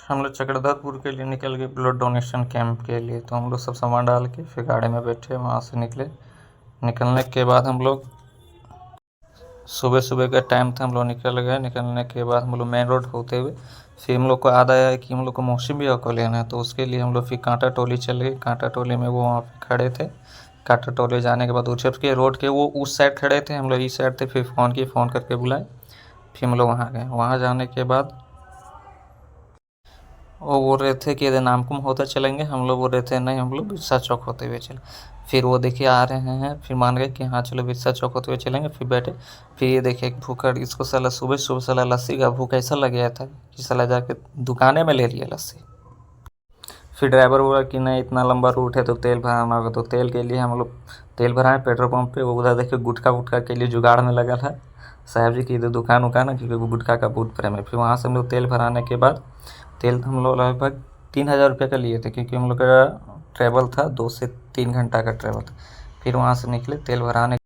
हम लोग चक्रधरपुर के लिए निकल गए ब्लड डोनेशन कैंप के लिए। तो हम लोग सब सामान डाल के फिर गाड़ी में बैठे, वहाँ से निकले। निकलने के बाद हम लोग सुबह सुबह का टाइम था, हम लोग निकल गए। निकलने के बाद हम लोग मेन रोड होते हुए फिर हम लोग को याद आया कि हम लोग को मौसम भैया को लेना है। तो उसके लिए हम लोग फिर कांटा टोली चल गए। कांटा टोली में वो वहाँ पे खड़े थे। कांटा टोली जाने के बाद उस के रोड के वो उस साइड खड़े थे, हम लोग इस साइड थे। फिर फ़ोन करके बुलाए। फिर हम लोग वहाँ गए। वहाँ जाने के बाद वो बोल रहे थे कि यदि नामकुम होते चलेंगे, हम लोग बोल रहे थे नहीं, हम लोग बिरसा चौक होते हुए चले। फिर वो देखिए आ रहे हैं, फिर मान गए कि हाँ चलो बिरसा चौक होते हुए चलेंगे। फिर बैठे। फिर ये देखिए एक भूखड़, इसको साला सुबह सुबह साला लस्सी का भूख ऐसा लग गया था कि साला जाके दुकाने में ले लिया लस्सी। फिर ड्राइवर बोला कि नहीं इतना लंबा रूट है तो तेल भराना होगा। तो तेल के लिए हम लोग तेल भराए पेट्रोल पंप पे। वो उधर देखिए गुटखा वुटखा के लिए जुगाड़ में लगा था साहब जी की इधर दुकान उकान है, क्योंकि वो गुटखा का बहुत प्रेम है। फिर वहाँ से हम लोग तेल भराने के बाद तेल हम लोग लगभग 3,000 रुपये का लिए थे, क्योंकि हम लोग का ट्रैवल था 2 से 3 घंटा का ट्रैवल था। फिर वहाँ से निकले तेल भराने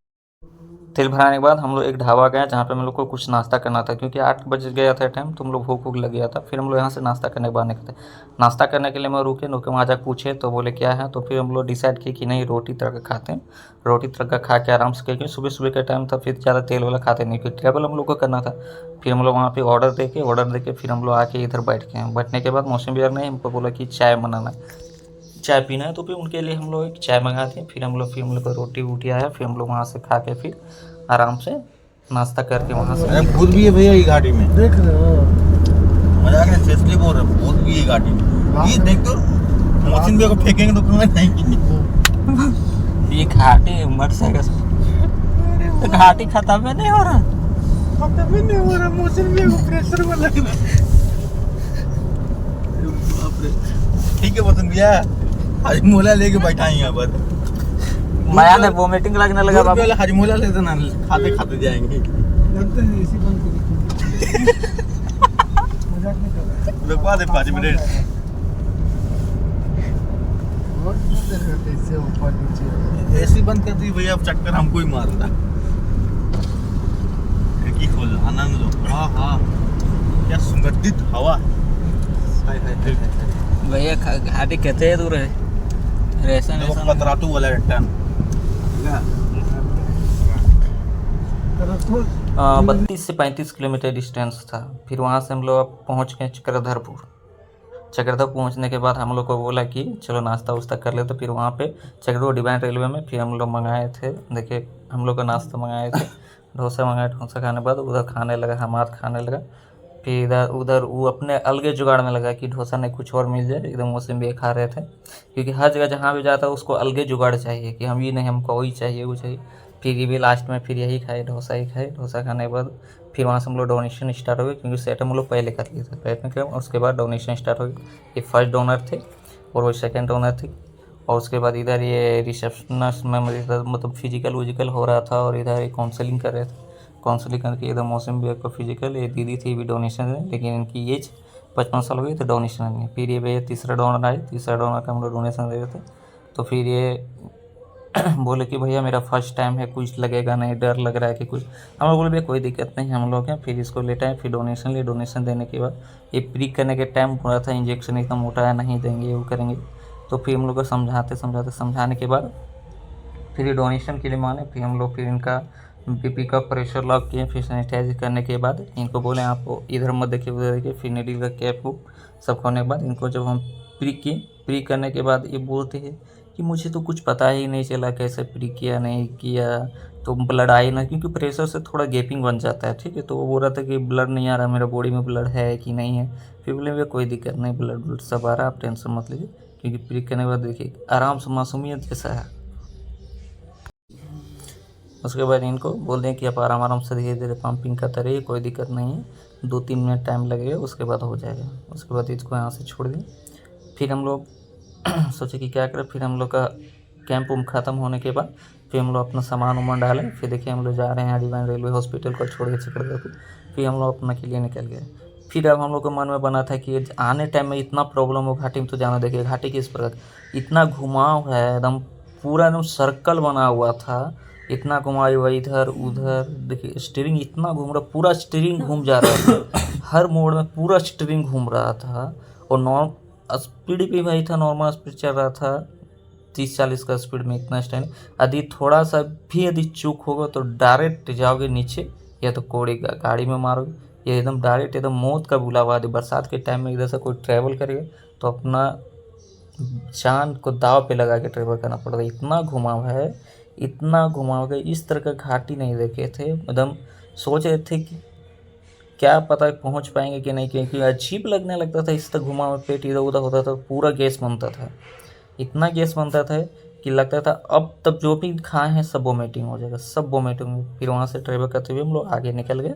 के बाद हम लोग एक ढाबा गए, जहाँ पे हम लोग को कुछ नाश्ता करना था, क्योंकि 8 बज गया था टाइम। तो हम लोग भूख लग गया था। फिर हम लोग यहाँ से नाश्ता करने के बाद निकले। नाश्ता करने के लिए मैं रुके वहाँ जाकर पूछे तो बोले क्या है। तो फिर हम लोग डिसाइड किए कि नहीं रोटी तड़का खाते हैं। रोटी तड़का खा के आराम से, क्योंकि सुबह सुबह का टाइम था, फिर ज़्यादा तेल वाला खाते नहीं, क्योंकि ट्रैवल हम लोग को करना था। फिर हम लोग वहाँ पे ऑर्डर दे के फिर हम लोग आके इधर बैठ गए। बैठने के बाद मौसम भैया ने हमको बोला कि चाय बनाना है, चाय पीना है। तो फिर उनके लिए हम लोग एक चाय मंगा दिए। फिर हम लोग को रोटी वोटी आया। फिर हम लोग वहाँ से खा के फिर आराम से नाश्ता करके वहाँ से भूत भी है भैया ये घाटी में, देख रहे हो? मजाक नहीं, सीरियसली बोल रहे, भूत भी है घाटी में। ये देख तो मोहसिन भैया को फेंकेंगे तो कहूँगा नहीं। ये घाटी मर जाएगा। तो घाटी खत्म ही नहीं हो रहा, मोहसिन भैया को प्रेशर में लग रहा है। ठीक है मोहसिन भैया, हजमोला लेके बैठा है यहाँ पर। माया ने वोमिटिंग लगने लगा बाबू। हजमोला लेते ना, खाते खाते जाएंगे। लगता है इसी बंद मजाक नहीं कर रहा। रुकवा दे 5 मिनट। एसी बंद कर दी भैया, अब चक्कर हमको ही मार रहा। खिड़की खोल, आनंद लो। हाँ हाँ, क्या सुगंधित हवा। भैया घाटी कहते दूर है, पतरातू वाला टन 32 से 35 किलोमीटर डिस्टेंस था। फिर वहाँ से हम लोग पहुँच गए चक्रधरपुर। पहुँचने के बाद हम लोग को बोला कि चलो नाश्ता वास्ता कर ले। तो फिर वहाँ पे चक्रधरपुर डिवाइन रेलवे में फिर हम लोग मंगाए थे, देखिए हम लोग का नाश्ता मंगाए थे, डोसा मंगाए। डोसा खाने के बाद उधर खाने लगा, हमारा खाने लगा। फिर इधर उधर वो अपने अलगे जुगाड़ में लगा कि डोसा नहीं कुछ और मिल जाए। एकदम मौसम भी खा रहे थे, क्योंकि हर जगह जहाँ भी जाता है उसको अलगे जुगाड़ चाहिए कि हम ये नहीं, हमको वही चाहिए वो चाहिए। फिर ये भी लास्ट में फिर यही खाए, डोसा ही खाए। डोसा खाने के बाद फिर वहाँ से हम लोग डोनेशन स्टार्ट हो गए, क्योंकि सेट हम लोग पहले कर लिए थे बैठने के। और उसके बाद डोनेशन स्टार्ट हो गई। ये फर्स्ट डोनर थे और वो सेकेंड डोनर थी। और उसके बाद इधर ये रिसेप्शनिस्ट में मतलब फिजिकल विजिकल हो रहा था, और इधर काउंसलिंग कर रहे थे। काउंसलिंग करके इधर मौसम भी को फिजिकल, ये दीदी थी भी डोनेशन है, लेकिन इनकी एज 55 साल हो गई तो डोनेशन नहीं। फिर ये भैया तीसरा डोनर आए, तीसरा डोनर का हम लोग डोनेशन दे रहे थे। तो फिर ये बोले कि भैया मेरा फर्स्ट टाइम है, कुछ लगेगा नहीं, डर लग रहा है कि कुछ। हम लोग बोले भैया कोई दिक्कत नहीं, हम लोग हैं। फिर इसको लेटा है, फिर डोनेशन लिए। डोनेशन देने के बाद ये प्री करने के टाइम पूरा था, इंजेक्शन एकदम मोटा है, नहीं देंगे वो करेंगे। तो फिर हम लोग को समझाने के बाद फिर ये डोनेशन के लिए माने। फिर हम लोग फिर इनका बीपी का प्रेशर लॉक किए। फिर सैनिटाइज करने के बाद इनको बोले आप इधर मत देखिए उधर देखिए। फिर नीडल का कैप वूप सब खोने के बाद इनको जब हम प्री करने के बाद ये बोलते हैं कि मुझे तो कुछ पता ही नहीं चला कैसे प्री किया नहीं किया, तो ब्लड आई ना, क्योंकि प्रेशर से थोड़ा गैपिंग बन जाता है। ठीक है, तो वो बोल रहा था कि ब्लड नहीं आ रहा, मेरा बॉडी में ब्लड है कि नहीं है। फिर बोले भैया कोई दिक्कत नहीं, ब्लड सब आ रहा है, आप टेंशन मत लीजिए। क्योंकि प्री करने के बाद देखिए आराम से मासूमियत जैसा है। उसके बाद इनको बोल दें कि आप आराम से धीरे धीरे पंपिंग करते रहिए, कोई दिक्कत नहीं है, 2-3 मिनट टाइम लगेगा, उसके बाद हो जाएगा। उसके बाद इसको यहाँ से छोड़ दें। फिर हम लोग सोचे कि क्या करें। फिर हम लोग का कैंप उम ख़त्म होने के बाद फिर हम लोग अपना सामान उमान डालें। फिर देखिए हम लोग जा रहे हैं डिवाइन रेलवे हॉस्पिटल को छोड़ के चक्रधरपुर। फिर हम लोग अपना के लिए निकल गए। फिर अब हम लोग के मन में बना था कि आने टाइम में इतना प्रॉब्लम हो घाटी में तो जाना। देखिए घाटी किस प्रकार इतना घुमाव है, एकदम पूरा एकदम सर्कल बना हुआ था, इतना घुमाई हुआ इधर उधर। देखिए स्टीयरिंग इतना घूम रहा, पूरा स्टीयरिंग घूम जा रहा था, हर मोड़ में पूरा स्टीयरिंग घूम रहा था। और नॉर्म स्पीड भी भाई था, नॉर्मल स्पीड चल रहा था 30-40 का स्पीड में, इतना स्टैंड। यदि थोड़ा सा भी यदि चूक होगा तो डायरेक्ट जाओगे नीचे, या तो कोड़ी गाड़ी में मारोगे, या एकदम डायरेक्ट एकदम मौत का बुलावा दे। बरसात के टाइम में इधर से कोई ट्रैवल करेगा तो अपना जान को दाव पे लगा के ट्रैवल करना पड़ता है। इतना घुमाव है, इतना घुमाव है, इस तरह का घाटी नहीं देखे थे। एकदम सोच रहे थे कि क्या पता पहुंच पाएंगे कि नहीं, क्योंकि अजीब लगने लगता था इस तरह घुमाव, पेट इधर उधर होता था, पूरा गैस बनता था, इतना गैस बनता था कि लगता था अब तब जो भी खाए हैं सब वोमिटिंग हो जाएगा, सब वोमिटिंग। फिर वहाँ से ट्रैवल करते हुए हम लोग आगे निकल गए।